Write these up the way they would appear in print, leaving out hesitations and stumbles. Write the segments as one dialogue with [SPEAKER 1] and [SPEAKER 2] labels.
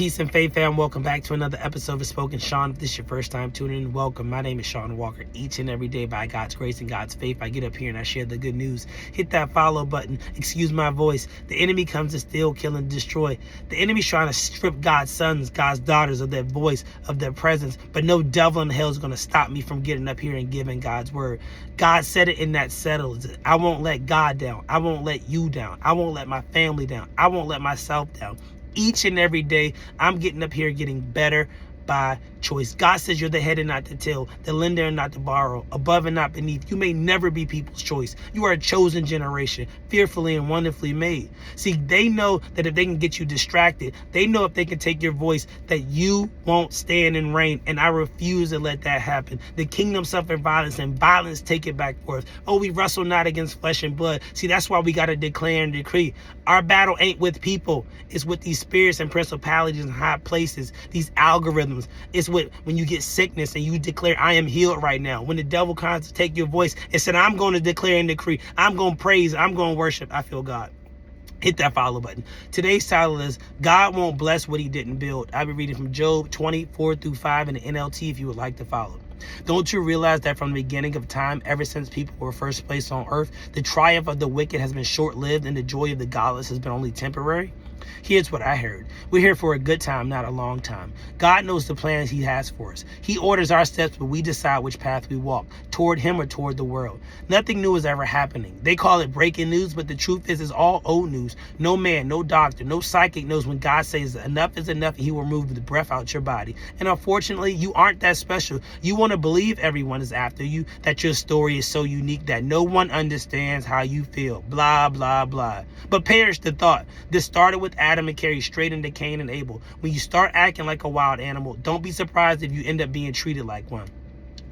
[SPEAKER 1] Peace and faith, fam. Welcome back to another episode of Spoken Sean. If this is your first time tuning in, welcome. My name is Sean Walker. Each and every day, by God's grace and God's faith, I get up here and I share the good news. Hit that follow button. Excuse my voice. The enemy comes to steal, kill, and destroy. The enemy's trying to strip God's sons, God's daughters of their voice, of their presence. But no devil in hell is going to stop me from getting up here and giving God's word. God said it, and that settles it. I won't let God down. I won't let you down. I won't let my family down. I won't let myself down. Each and every day, I'm getting up here getting better by choice. God says you're the head and not the tail, the lender and not the borrower, above and not beneath. You may never be people's choice. You are a chosen generation, fearfully and wonderfully made. See, they know that if they can get you distracted, they know if they can take your voice, that you won't stand and reign. And I refuse to let that happen. The kingdom suffer violence, and violence take it back forth. Oh, we wrestle not against flesh and blood. See, that's why we got to declare and decree. Our battle ain't with people. It's with these spirits and principalities in high places, these algorithms. It's when you get sickness and you declare, I am healed right now. When the devil comes to take your voice and said, I'm going to declare and decree, I'm going to praise, I'm going to worship, I feel God. Hit that follow button. Today's title is God Won't Bless What He Didn't Build. I'll be reading from Job 24-5 in the NLT if you would like to follow. Don't you realize that from the beginning of time, ever since people were first placed on earth, the triumph of the wicked has been short-lived and the joy of the godless has been only temporary? Here's what I heard. We're here for a good time, not a long time. God knows the plans He has for us. He orders our steps, but we decide which path we walk, toward Him or toward the world. Nothing new is ever happening. They call it breaking news, but the truth is it's all old news. No man, no doctor, no psychic knows when God says enough is enough and He will remove the breath out your body. And unfortunately, you aren't that special. You want to believe everyone is after you, that your story is so unique that no one understands how you feel. Blah, blah, blah. But perish the thought. This started with Adam and carried straight into Cain and Abel. When you start acting like a wild animal, don't be surprised if you end up being treated like one.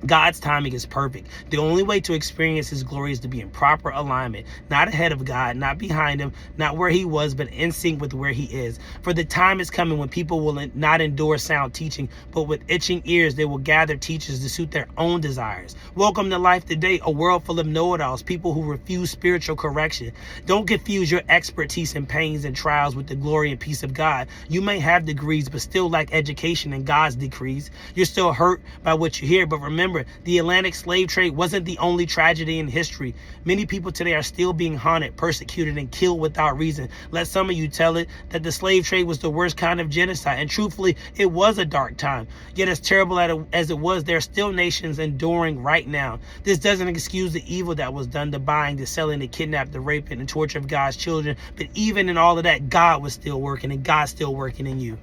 [SPEAKER 1] God's timing is perfect. The only way to experience His glory is to be in proper alignment, not ahead of God, not behind Him, not where He was, but in sync with where He is. For the time is coming when people will not endure sound teaching, but with itching ears they will gather teachers to suit their own desires. Welcome to life today, a world full of know-it-alls, people who refuse spiritual correction. Don't confuse your expertise in pains and trials with the glory and peace of God. You may have degrees, but still lack education in God's decrees. You're still hurt by what you hear, but remember, the Atlantic slave trade wasn't the only tragedy in history. Many people today are still being haunted, persecuted, and killed without reason. Let some of you tell it that the slave trade was the worst kind of genocide, and truthfully, it was a dark time. Yet as terrible as it was, there are still nations enduring right now. This doesn't excuse the evil that was done, the buying, the selling, the kidnapping, the raping, and torture of God's children. But even in all of that, God was still working, and God's still working in you.